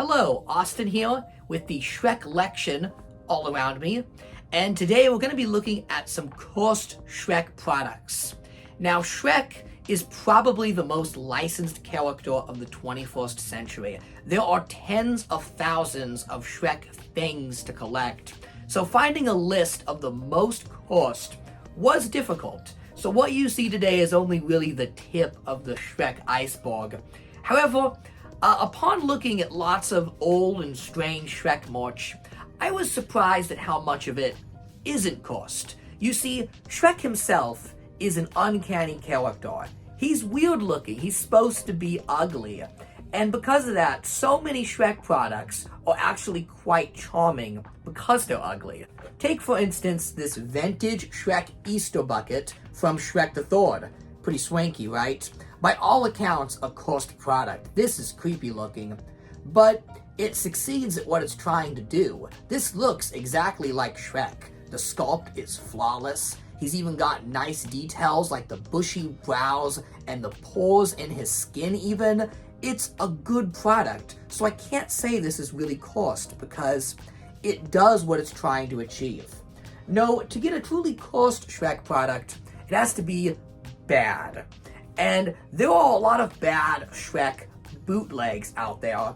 Hello, Austin here with the Shrek collection all around me, and today we're going to be looking at some cursed Shrek products. Now, Shrek is probably the most licensed character of the 21st century. There are tens of thousands of Shrek things to collect, so finding a list of the most cursed was difficult. So what you see today is only really the tip of the Shrek iceberg. However, upon looking at lots of old and strange Shrek merch, I was surprised at how much of it isn't cursed. You see, Shrek himself is an uncanny character. He's weird looking, he's supposed to be ugly, and because of that, so many Shrek products are actually quite charming because they're ugly. Take, for instance, this vintage Shrek Easter bucket from Shrek the Third. Pretty swanky, right? By all accounts, a cursed product. This is creepy looking, but it succeeds at what it's trying to do. This looks exactly like Shrek. The sculpt is flawless. He's even got nice details like the bushy brows and the pores in his skin even. It's a good product, so I can't say this is really cursed because it does what it's trying to achieve. No, to get a truly cursed Shrek product, it has to be bad. And there are a lot of bad Shrek bootlegs out there.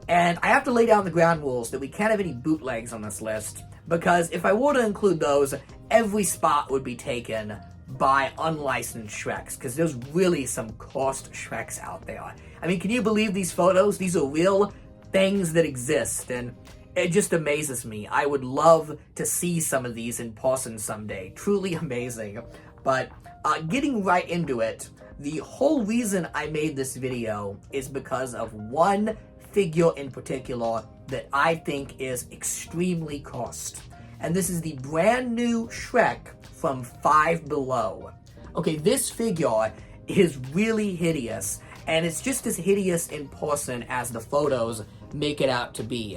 And I have to lay down the ground rules that we can't have any bootlegs on this list, because if I were to include those, every spot would be taken by unlicensed Shreks, because there's really some cursed Shreks out there. I mean, can you believe these photos? These are real things that exist, and it just amazes me. I would love to see some of these in person someday. Truly amazing. But getting right into it, the whole reason I made this video is because of one figure in particular that I think is extremely cursed. And this is the brand new Shrek from Five Below. Okay, this figure is really hideous, and it's just as hideous in person as the photos make it out to be.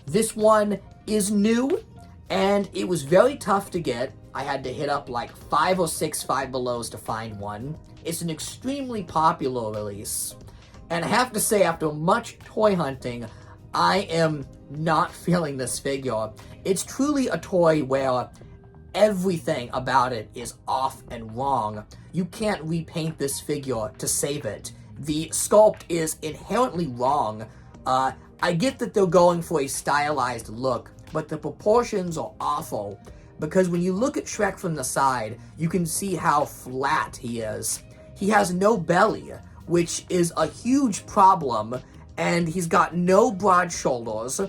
This one is new, and it was very tough to get. I had to hit up like 5 or 6 Five Belows to find one. It's an extremely popular release, and I have to say, after much toy hunting, I am not feeling this figure. It's truly a toy where everything about it is off and wrong. You can't repaint this figure to save it. The sculpt is inherently wrong. I get that they're going for a stylized look, but the proportions are awful. Because when you look at Shrek from the side, you can see how flat he is. He has no belly, which is a huge problem, and he's got no broad shoulders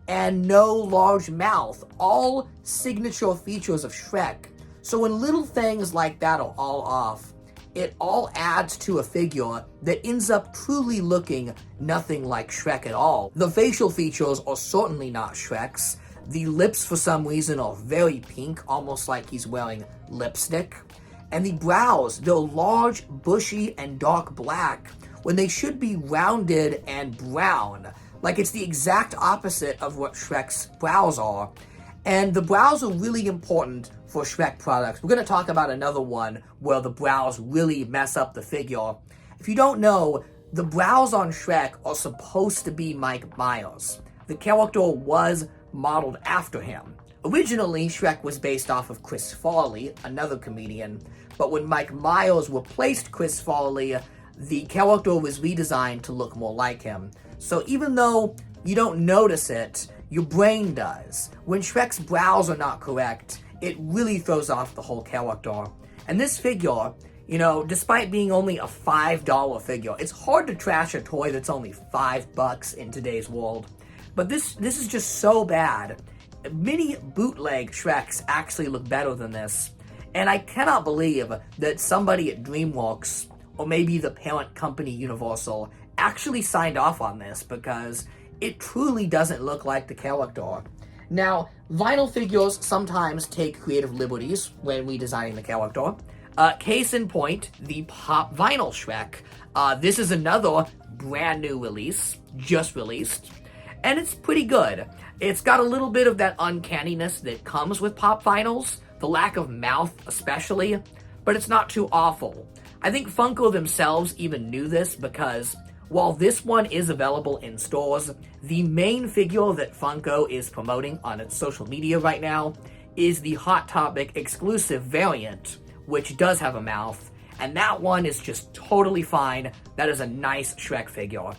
and no large mouth, all signature features of Shrek. So when little things like that are all off, it all adds to a figure that ends up truly looking nothing like Shrek at all. The facial features are certainly not Shrek's. The lips, for some reason, are very pink, almost like he's wearing lipstick. And the brows, they're large, bushy, and dark black, when they should be rounded and brown. Like it's the exact opposite of what Shrek's brows are. And the brows are really important for Shrek products. We're going to talk about another one where the brows really mess up the figure. If you don't know, the brows on Shrek are supposed to be Mike Myers. The character was modeled after him. Originally, Shrek was based off of Chris Farley, another comedian, but when Mike Myers replaced Chris Farley, the character was redesigned to look more like him. So even though you don't notice it, your brain does. When Shrek's brows are not correct, it really throws off the whole character. And this figure, you know, despite being only a $5 figure, it's hard to trash a toy that's only $5 in today's world. But this is just so bad. Many bootleg Shreks actually look better than this. And I cannot believe that somebody at Dreamworks, or maybe the parent company Universal, actually signed off on this, because it truly doesn't look like the character. Now, vinyl figures sometimes take creative liberties when redesigning the character. Case in point, the Pop Vinyl Shrek. This is another brand new release, just released, and it's pretty good. It's got a little bit of that uncanniness that comes with Pop Vinyls, the lack of mouth especially, but it's not too awful. I think Funko themselves even knew this, because While this one is available in stores, the main figure that Funko is promoting on its social media right now is the Hot Topic exclusive variant, which does have a mouth, and that one is just totally fine. That is a nice Shrek figure.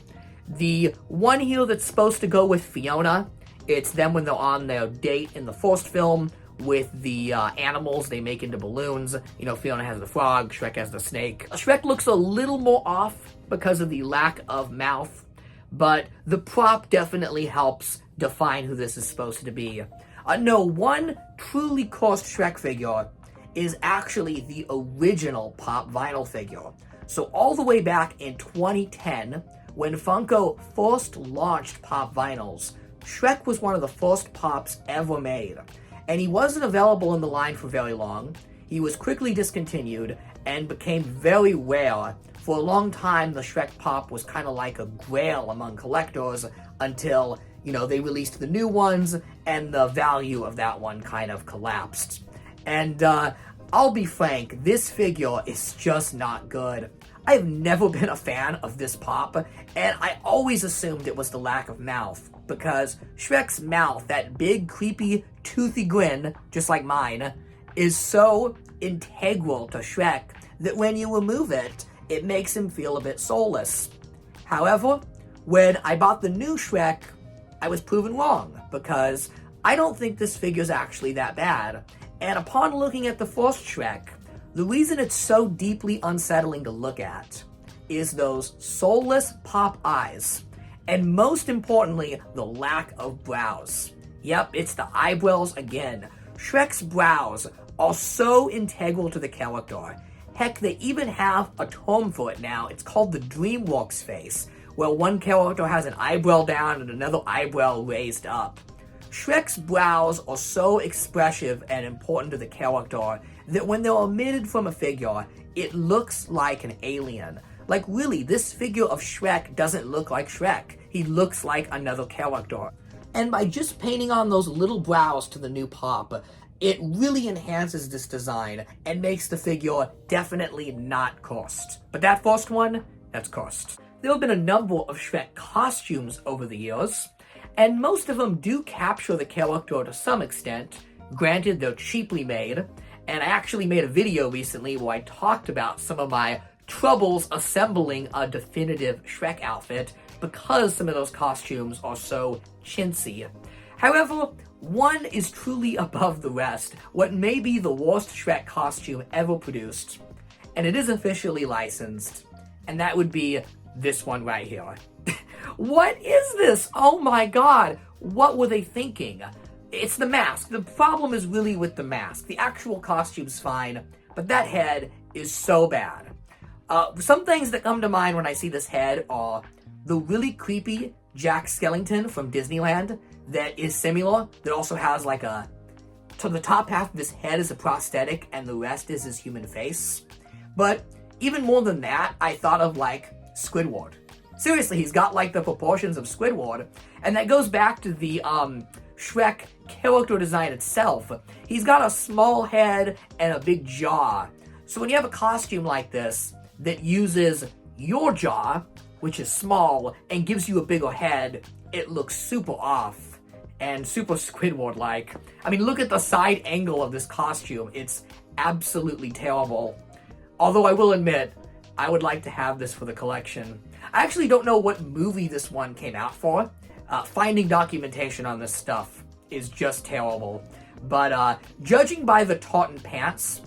The one here that's supposed to go with Fiona, it's them when they're on their date in the first film with the animals they make into balloons. You know, Fiona has the frog, Shrek has the snake. Shrek looks a little more off because of the lack of mouth, but the prop definitely helps define who this is supposed to be. No, one truly cursed Shrek figure is actually the original pop vinyl figure. So all the way back in 2010, when Funko first launched pop vinyls, Shrek was one of the first pops ever made. And he wasn't available in the line for very long. He was quickly discontinued and became very rare. For a long time, the Shrek pop was kind of like a grail among collectors until, you know, they released the new ones and the value of that one kind of collapsed. And I'll be frank, this figure is just not good. I've never been a fan of this pop, and I always assumed it was the lack of mouth, because Shrek's mouth, that big, creepy, toothy grin, just like mine, is so integral to Shrek that when you remove it, it makes him feel a bit soulless. However, when I bought the new Shrek, I was proven wrong, because I don't think this figure's actually that bad. And upon looking at the first Shrek, the reason it's so deeply unsettling to look at is those soulless pop eyes, and most importantly, the lack of brows. Yep, it's the eyebrows again. Shrek's brows are so integral to the character. Heck, they even have a term for it now. It's called the Dreamworks face, where one character has an eyebrow down and another eyebrow raised up. Shrek's brows are so expressive and important to the character that when they're omitted from a figure, it looks like an alien. Like really, this figure of Shrek doesn't look like Shrek. He looks like another character. And by just painting on those little brows to the new pop, it really enhances this design and makes the figure definitely not cursed. But that first one, that's cursed. There have been a number of Shrek costumes over the years, and most of them do capture the character to some extent. Granted, they're cheaply made, and I actually made a video recently where I talked about some of my troubles assembling a definitive Shrek outfit because some of those costumes are so chintzy. However, one is truly above the rest, what may be the worst Shrek costume ever produced, and it is officially licensed, and that would be this one right here. What is this? Oh my god, what were they thinking? It's the mask. The problem is really with the mask. The actual costume's fine, but that head is so bad. Some things that come to mind when I see this head are the really creepy Jack Skellington from Disneyland that is similar, that also has like a... So the top half of his head is a prosthetic and the rest is his human face. But even more than that, I thought of like Squidward. Seriously, he's got like the proportions of Squidward, and that goes back to the Shrek character design itself. He's got a small head and a big jaw. So when you have a costume like this that uses your jaw, which is small, and gives you a bigger head, it looks super off and super Squidward-like. I mean, look at the side angle of this costume. It's absolutely terrible. Although I will admit, I would like to have this for the collection. I actually don't know what movie this one came out for. Finding documentation on this stuff is just terrible. But judging by the tartan pants,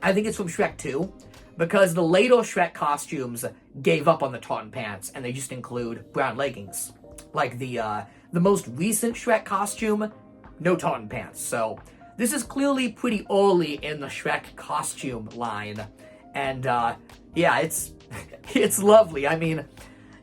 I think it's from Shrek 2, because the later Shrek costumes gave up on the tartan pants, and they just include brown leggings. Like the most recent Shrek costume, no tartan pants. So this is clearly pretty early in the Shrek costume line. And yeah, it's lovely. I mean,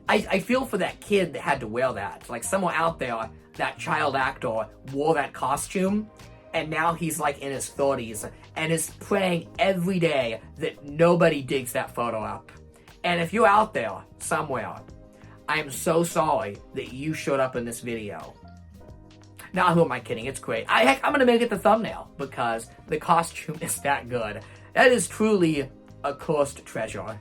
I feel for that kid that had to wear that. Like, somewhere out there, that child actor wore that costume, and now he's like in his 30s and is praying every day that nobody digs that photo up. And if you're out there somewhere, I am so sorry that you showed up in this video. Now, who am I kidding? It's great. Heck, I'm gonna make it the thumbnail because the costume is that good. That is truly a cursed treasure.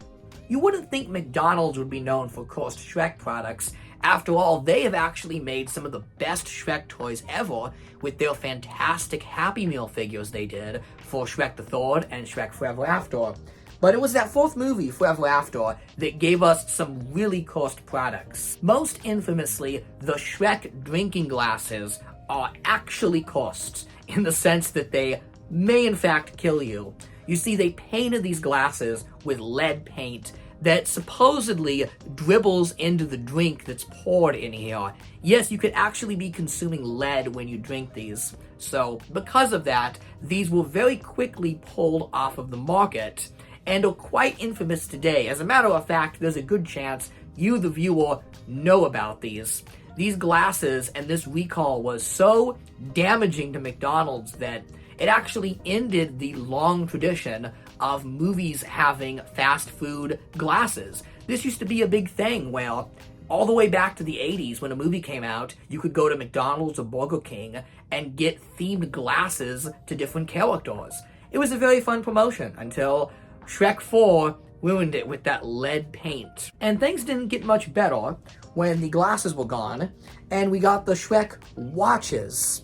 you wouldn't think McDonald's would be known for cursed Shrek products. After all, they have actually made some of the best Shrek toys ever with their fantastic Happy Meal figures they did for Shrek the Third and Shrek Forever After. But it was that fourth movie, Forever After, that gave us some really cursed products. Most infamously, the Shrek drinking glasses are actually cursed, in the sense that they may in fact kill you. You see, they painted these glasses with lead paint that supposedly dribbles into the drink that's poured in here. Yes, you could actually be consuming lead when you drink these. So, because of that, these were very quickly pulled off of the market and are quite infamous today. As a matter of fact, there's a good chance you, the viewer, know about these. These glasses and this recall was so damaging to McDonald's that it actually ended the long tradition of movies having fast food glasses. This used to be a big thing where all the way back to the 80s when a movie came out, you could go to McDonald's or Burger King and get themed glasses to different characters. It was a very fun promotion until Shrek 4 ruined it with that lead paint. And things didn't get much better when the glasses were gone and we got the Shrek Watches.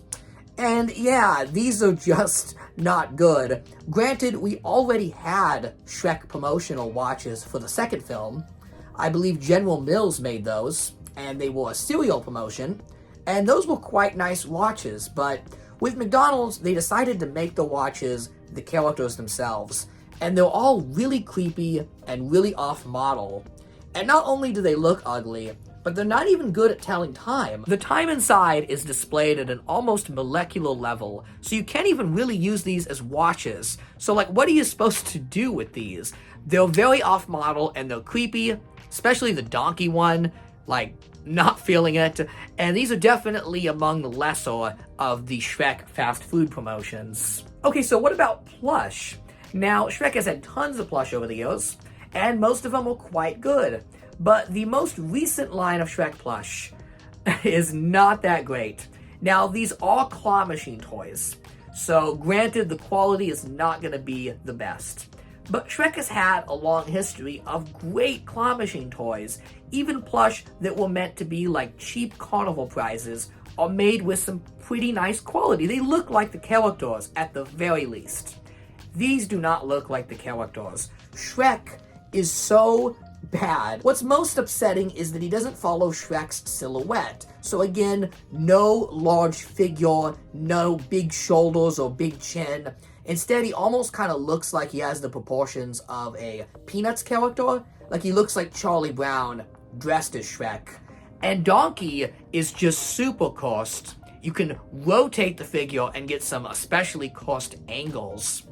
And yeah, these are just not good. Granted, we already had Shrek promotional watches for the second film. I believe General Mills made those, and they were a cereal promotion, and those were quite nice watches, but with McDonald's, they decided to make the watches the characters themselves, and they're all really creepy and really off-model. And not only do they look ugly, but they're not even good at telling time. The time inside is displayed at an almost molecular level, so you can't even really use these as watches. So like, what are you supposed to do with these? They're very off-model and they're creepy, especially the donkey one, like, not feeling it. And these are definitely among the lesser of the Shrek fast food promotions. Okay, so what about Plush? Now, Shrek has had tons of plush over the years, and most of them are quite good. But the most recent line of Shrek Plush is not that great. Now, these are claw machine toys, so granted the quality is not going to be the best. But Shrek has had a long history of great claw machine toys. Even plush that were meant to be like cheap carnival prizes are made with some pretty nice quality. They look like the characters at the very least. These do not look like the characters. Shrek is so bad. What's most upsetting is that he doesn't follow Shrek's silhouette. So again, no large figure, no big shoulders or big chin. Instead, he almost kind of looks like he has the proportions of a Peanuts character. Like he looks like Charlie Brown dressed as Shrek. And Donkey is just super cursed. You can rotate the figure and get some especially cursed angles.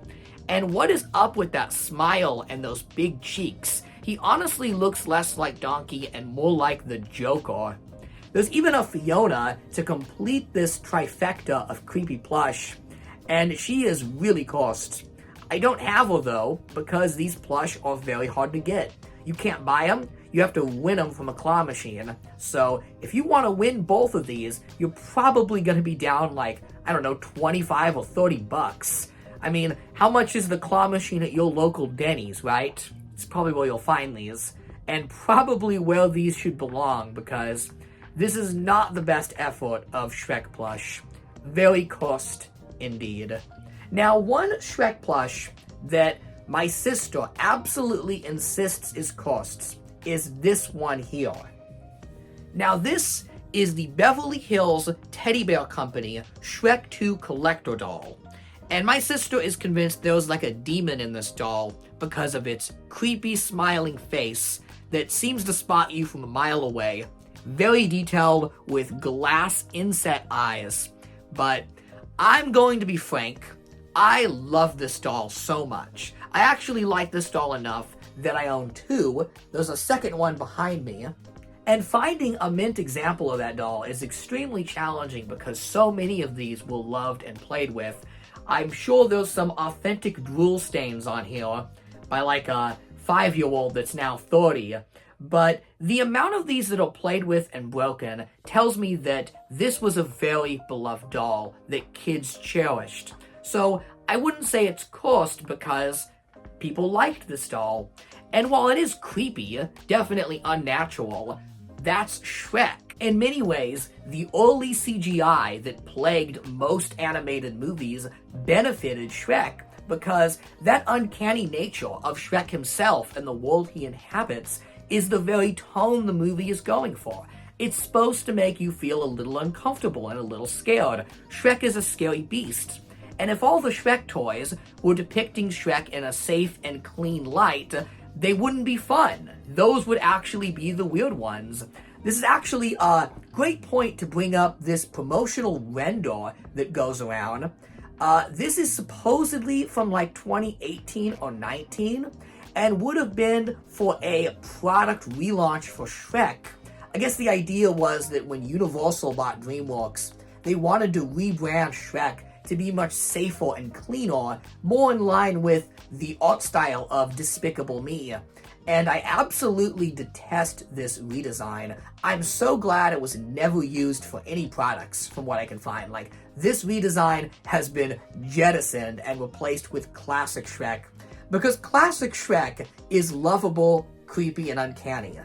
And what is up with that smile and those big cheeks? He honestly looks less like Donkey and more like the Joker. There's even a Fiona to complete this trifecta of creepy plush, and she is really cursed. I don't have her though, because these plush are very hard to get. You can't buy them, you have to win them from a claw machine. So if you want to win both of these, you're probably going to be down like, I don't know, 25 or 30 bucks. I mean, how much is the claw machine at your local Denny's, right? It's probably where you'll find these, and probably where these should belong, because this is not the best effort of Shrek Plush. Very cursed indeed. Now, one Shrek Plush that my sister absolutely insists is cursed is this one here. Now, this is the Beverly Hills Teddy Bear Company Shrek 2 Collector Doll. And my sister is convinced there's like a demon in this doll because of its creepy smiling face that seems to spot you from a mile away. Very detailed with glass inset eyes. But I'm going to be frank, I love this doll so much. I actually like this doll enough that I own two. There's a second one behind me. And finding a mint example of that doll is extremely challenging because so many of these were loved and played with. I'm sure there's some authentic drool stains on here by like a 5-year-old that's now 30. But the amount of these that are played with and broken tells me that this was a very beloved doll that kids cherished. So I wouldn't say it's cursed because people liked this doll. And while it is creepy, definitely unnatural, that's Shrek. In many ways, the early CGI that plagued most animated movies benefited Shrek because that uncanny nature of Shrek himself and the world he inhabits is the very tone the movie is going for. It's supposed to make you feel a little uncomfortable and a little scared. Shrek is a scary beast. And if all the Shrek toys were depicting Shrek in a safe and clean light, they wouldn't be fun. Those would actually be the weird ones. This is actually a great point to bring up this promotional render that goes around. This is supposedly from like 2018 or 19 and would have been for a product relaunch for Shrek. I guess the idea was that when Universal bought Dreamworks, they wanted to rebrand Shrek to be much safer and cleaner, more in line with the art style of Despicable Me. And I absolutely detest this redesign. I'm so glad it was never used for any products, from what I can find. Like, this redesign has been jettisoned and replaced with Classic Shrek, because Classic Shrek is lovable, creepy, and uncanny.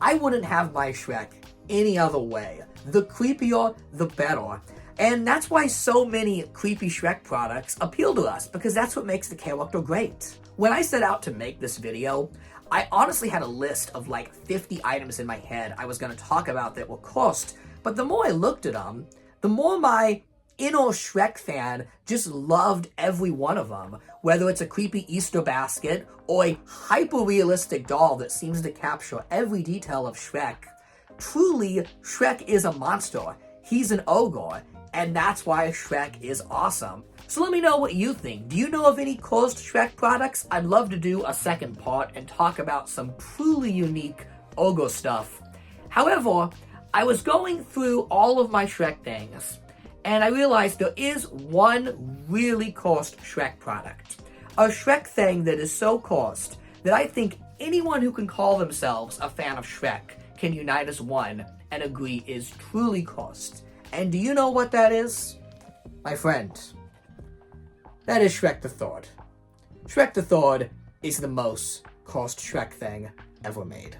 I wouldn't have my Shrek any other way. The creepier, the better. And that's why so many creepy Shrek products appeal to us, because that's what makes the character great. When I set out to make this video, I honestly had a list of like 50 items in my head I was going to talk about that were cursed, but the more I looked at them, the more my inner Shrek fan just loved every one of them, whether it's a creepy Easter basket or a hyper-realistic doll that seems to capture every detail of Shrek. Truly, Shrek is a monster. He's an ogre, and that's why Shrek is awesome. So let me know what you think. Do you know of any cursed Shrek products? I'd love to do a second part and talk about some truly unique ogre stuff. However, I was going through all of my Shrek things, and I realized there is one really cursed Shrek product. A Shrek thing that is so cursed that I think anyone who can call themselves a fan of Shrek can unite as one and agree is truly cursed. And do you know what that is? My friend, that is Shrek the Third. Shrek the Third is the most cursed Shrek thing ever made.